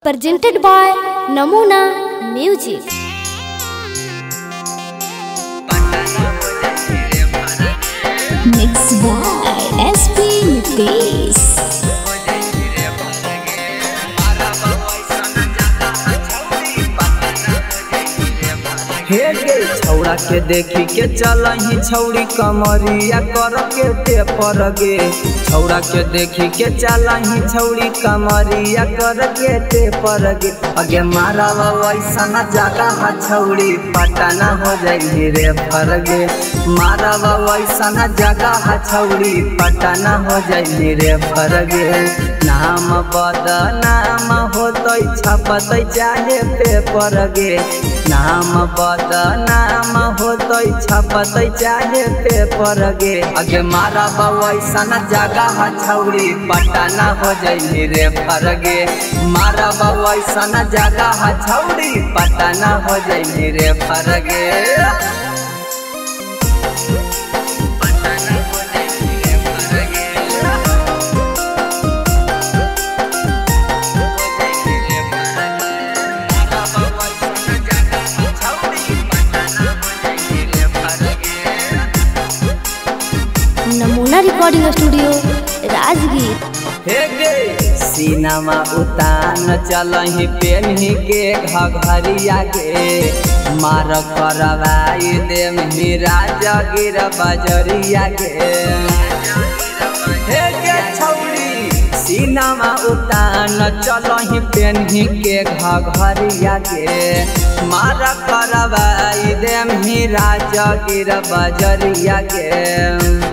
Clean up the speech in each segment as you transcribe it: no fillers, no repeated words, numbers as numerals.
presented by Namuna Music. Mixed by SP Nitesh. हे गे छौड़ा के देखी के चलही छौड़ी कमरिया कर के टेपर गे। छौड़ा के देखी के चलही छौड़ी कमरिया कर के टेपर गे। अगे मारा वैसा जगह छौड़ी पटना हो जाई रे फर गे। मारा वैसा जगह छौड़ी पटना हो जाई रे फर गे। नाम बदनाम होतै छपतै चाहे पेपर गे। नाम बदनाम होतै छपतै चाहे पेपर गे। अगे मारा वैसन जगह छौड़ी पटना हो जाई रे फर गे। मारा वैसन जगह छौड़ी पटना हो जाई रे फर गे। नमूना रिकॉर्डिंग स्टूडियो राजगीर। हे गे सीनामा उतान चलही पेन्ही के घघरिया गे। मार करवाई देम राजगीर बजरिया गे। हे गे छौड़ी सीनामा उतान चलही पेन्ही के घघरिया गे। मार करवाई देम राजगीर बजरिया गे।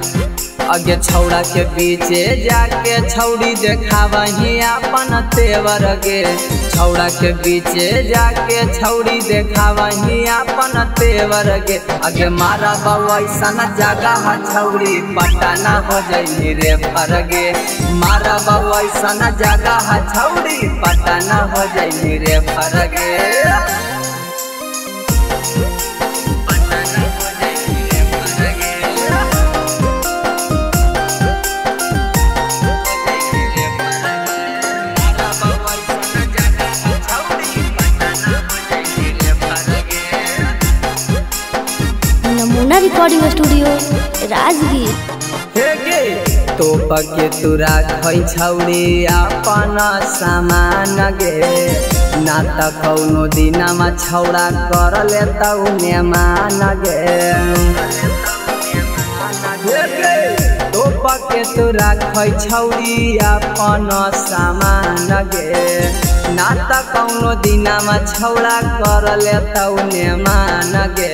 अगे छौड़ा के बीचे जाके छौड़ी देखावही अपन तेवर गे। छौड़ा के बीचे जाके छौड़ी देखावही अपन तेवर गे। अगे मारा वैसन जगह छौड़ी पटना हो जाई रे फर गे। मारा वैसन जगह छौड़ी पटना हो जाई रे फर गे। नमूना रिकॉर्डिंग स्टूडियो राजगीर। हे गे तो पके तुरा खै छौड़ी अपन सामान गे। ना त कौनो दिनमा छौड़ा कर लेतौ नेमान गे। हे गे तो पके तुरा खै छौड़ी अपन सामान गे। ना त कौनो दिनमा छौड़ा कर लेतौ नेमान गे।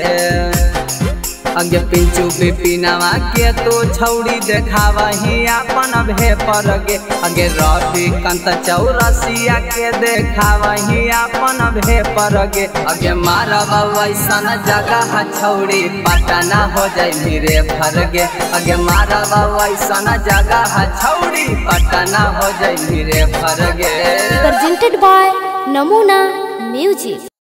अगे पिंचू पिपिनवा के तो छौड़ी देखावही अपन भेपर गे। अगे रवि कंत चौरसिया के देखावही अपन भेपर गे। अगे मारा वैसन जगह छौड़ी पटना हो जाई रे फर गे। अगे मारा वैसन जगह छौड़ी पटना हो जाई रे फर गे। presented by Namuna Music.